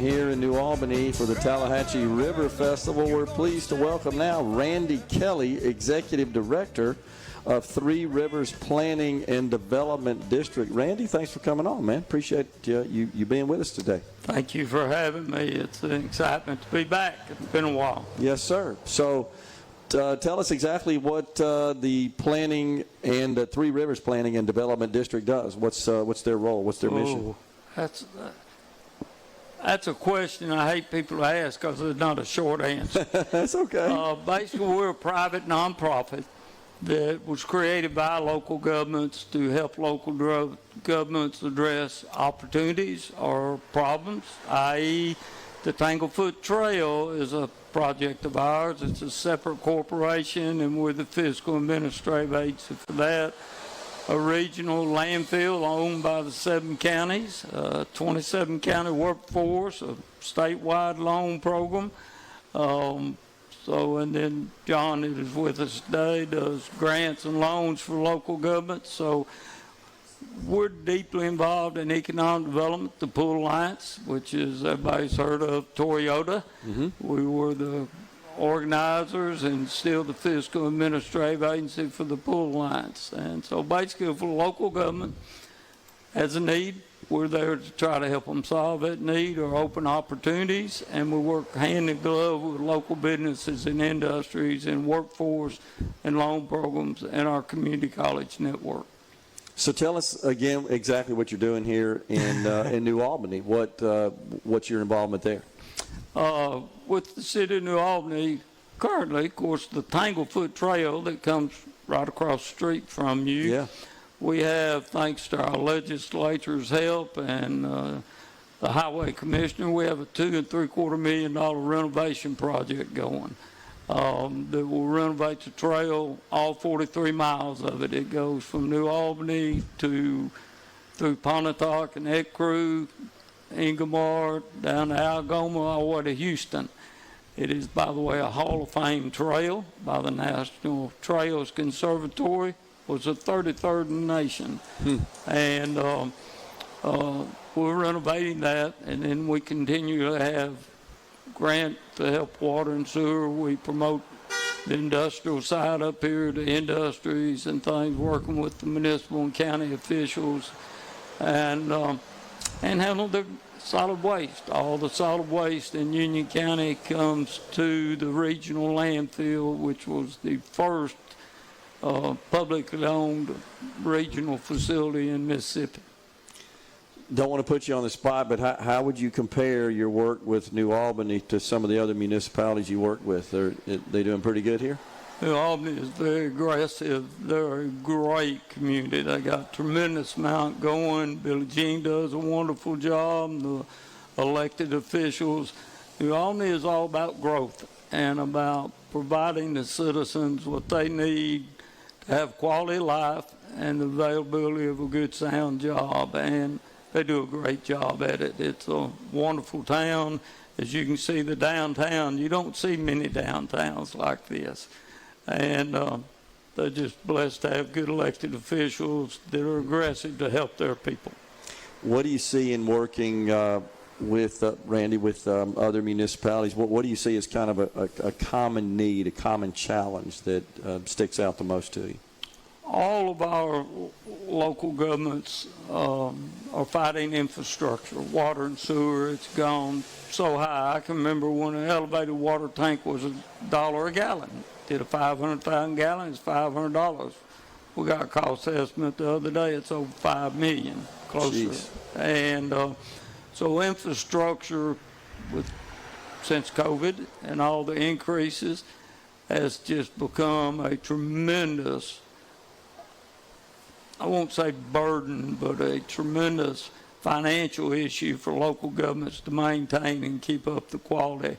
Here in New Albany for the Tallahatchie River Festival, we're pleased to welcome now Randy Kelly, Executive Director of Three Rivers Planning and Development District. Randy, thanks for coming on, man. Appreciate you being with us today. Thank you for having me. It's an excitement to be back. It's been a while. Yes, sir. So tell us exactly what the planning and the Three Rivers Planning and Development District does. What's their role? What's their mission? That's a question I hate people to ask because there's not a short answer. That's okay. Basically, we're a private nonprofit that was created by local governments to help local governments address opportunities or problems, i.e. the Tanglefoot Trail is a project of ours. It's a separate corporation, and we're the fiscal administrative agency for that. A regional landfill owned by the 7 counties, 27 county workforce, a statewide loan program. And then John, that is with us today, does grants and loans for local governments. So we're deeply involved in economic development. The Pool Alliance, which is everybody's heard of, Toyota. Mm-hmm. We were the organizers and still the fiscal administrative agency for the Pool Alliance. And so basically if a local government has a need, we're there to try to help them solve that need or open opportunities, and we work hand in glove with local businesses and industries and workforce and loan programs and our community college network. So tell us again exactly what you're doing here in New Albany. What's your involvement there? With the city of New Albany, currently, of course, the Tanglefoot Trail that comes right across the street from you. Yeah. We have, thanks to our legislature's help and the highway commissioner, we have a $2.75 million renovation project going that will renovate the trail, all 43 miles of it. It goes from New Albany through Pontotoc and Ecru, Ingomar, down to Algoma, all the way to Houston. It is, by the way, a Hall of Fame trail by the National Trails Conservatory. Was the 33rd in the nation. And we're renovating that, and then we continue to have grant to help water and sewer. We promote the industrial side up here, the industries and things, working with the municipal and county officials, and handle the solid waste. All the solid waste in Union County comes to the regional landfill, which was the first publicly owned regional facility in Mississippi. Don't want to put you on the spot, but how would you compare your work with New Albany to some of the other municipalities you work with? They doing pretty good here? New Albany is very aggressive. They're a great community. They got tremendous amount going. Billie Jean does a wonderful job. The elected officials. New Albany is all about growth and about providing the citizens what they need to have quality life and the availability of a good sound job, and they do a great job at it. It's a wonderful town. As you can see, the downtown, you don't see many downtowns like this, and they're just blessed to have good elected officials that are aggressive to help their people. What do you see in working with Randy, with other municipalities? What do you see as kind of a common need, a common challenge that sticks out the most to you? All of our local governments are fighting infrastructure, water and sewer. It's gone so high. I can remember when an elevated water tank was $1 a gallon. Did a 500,000 gallons, $500. We got a cost estimate the other day. It's over $5 million, closer. Jeez. And so infrastructure, since COVID and all the increases, has just become a tremendous, I won't say burden, but a tremendous financial issue for local governments to maintain and keep up the quality.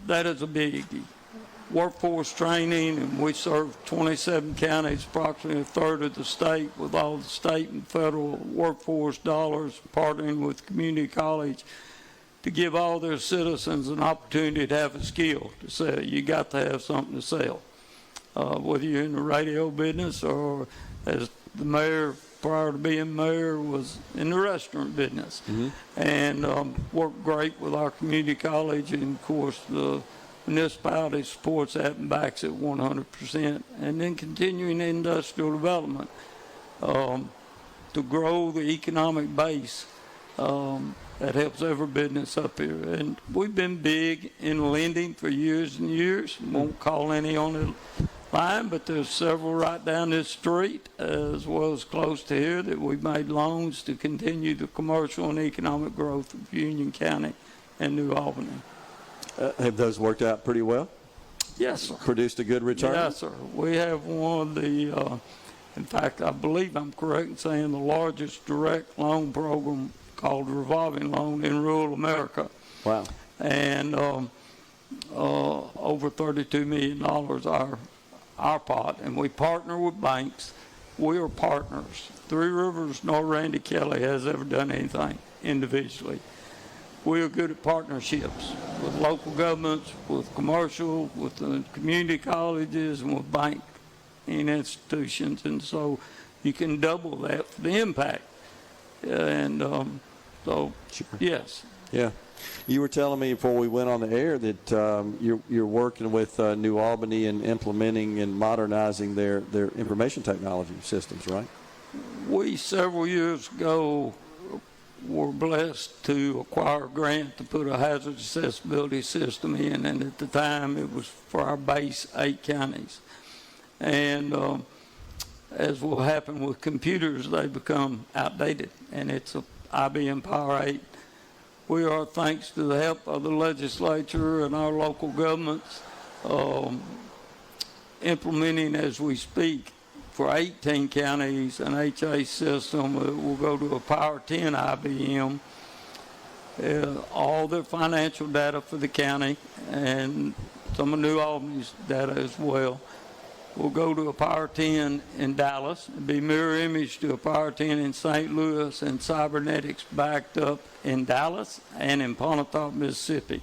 That is a biggie. Workforce training, and we serve 27 counties, approximately a third of the state, with all the state and federal workforce dollars, partnering with community college to give all their citizens an opportunity to have a skill to sell. You got to have something to sell, whether you're in the radio business or, as the mayor prior to being mayor was in the restaurant business, and worked great with our community college, and of course the municipality supports that and backs it 100%, and then continuing industrial development to grow the economic base that helps every business up here. And we've been big in lending for years and years. Won't call any on the line, but there's several right down this street as well as close to here that we've made loans to continue the commercial and economic growth of Union County and New Albany. Have those worked out pretty well? Yes, sir. Produced a good return? Yes, sir. We have one of the, in fact, I believe I'm correct in saying the largest direct loan program called revolving loan in rural America. Wow. And over $32 million our pot, and we partner with banks. We are partners. Three Rivers nor Randy Kelly has ever done anything individually. We are good at partnerships with local governments, with commercial, with the community colleges, and with banking institutions, and so you can double that for the impact. And so, Sure. yes. Yeah. You were telling me before we went on the air that you're working with New Albany and implementing and modernizing their information technology systems, right? We, several years ago, were blessed to acquire a grant to put a hazard accessibility system in, and at the time it was for our base 8 counties. And as will happen with computers, they become outdated, and it's a IBM Power 8. We are, thanks to the help of the legislature and our local governments, implementing as we speak for 18 counties an HA system that will go to a Power 10 IBM, all their financial data for the county and some of New Albany's data as well. We'll go to a Power 10 in Dallas, and be mirror image to a Power 10 in St. Louis, and cybernetics backed up in Dallas and in Pontotoc, Mississippi.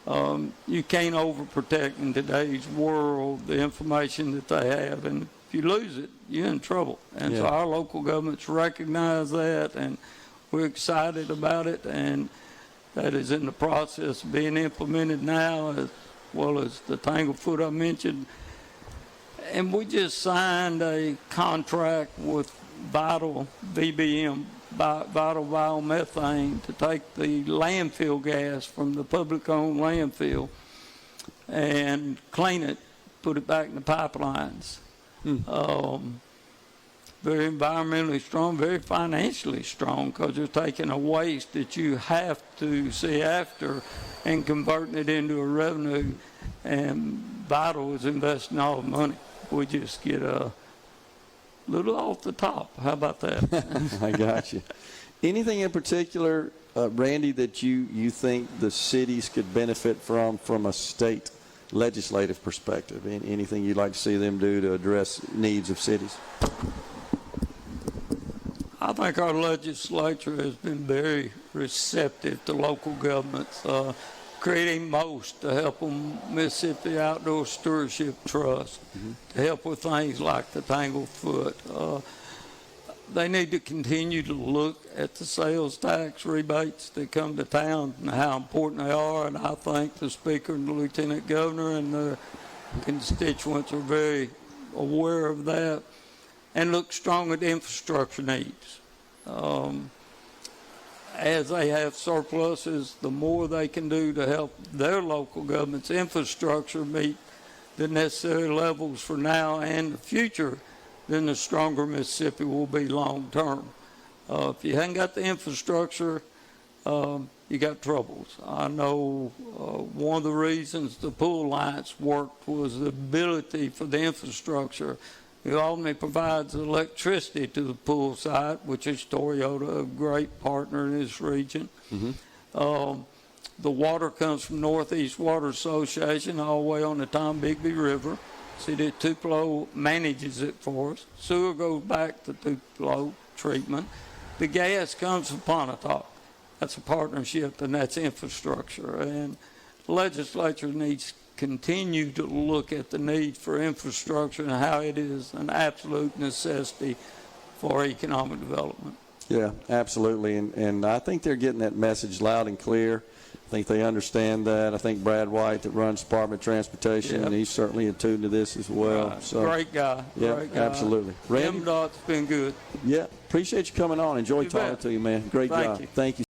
You can't overprotect in today's world the information that they have, and if you lose it, you're in trouble. And so our local governments recognize that, and we're excited about it, and that is in the process of being implemented now, as well as the Tanglefoot I mentioned. And we just signed a contract with Vital VBM, Vital Biomethane, to take the landfill gas from the public-owned landfill and clean it, put it back in the pipelines. Very environmentally strong, very financially strong, because you're taking a waste that you have to see after and converting it into a revenue, and Vital is investing all the money. We just get a little off the top. How about that? I got you. Anything in particular, Randy, that you think the cities could benefit from a state legislative perspective? Anything you'd like to see them do to address needs of cities? I think our legislature has been very receptive to local governments, creating most to help them. Mississippi Outdoor Stewardship Trust, to help with things like the Tanglefoot. They need to continue to look at the sales tax rebates that come to town and how important they are, and I think the Speaker and the Lieutenant Governor and their constituents are very aware of that, and look strong at infrastructure needs. As they have surpluses, the more they can do to help their local government's infrastructure meet the necessary levels for now and the future, then the stronger Mississippi will be long term. If you haven't got the infrastructure, you got troubles. I know one of the reasons the Pool Alliance worked was the ability for the infrastructure. New Albany provides electricity to the pool site, which is Toyota, a great partner in this region. The water comes from Northeast Water Association all the way on the Tombigbee River. City of Tupelo manages it for us. Sewer goes back to Tupelo treatment. The gas comes from Pontotoc. That's a partnership, and that's infrastructure. And the legislature needs continue to look at the need for infrastructure and how it is an absolute necessity for economic development. Yeah, absolutely. And I think they're getting that message loud and clear. I think they understand that. I think Brad White, that runs Department of Transportation, Yep. and he's certainly attuned to this as well. Right. So, Great guy. yeah, Great guy. absolutely. Randy? MDOT's been good. Yeah, appreciate you coming on. Enjoy You talking bet. to you, man. Great Thank job. you. Thank you.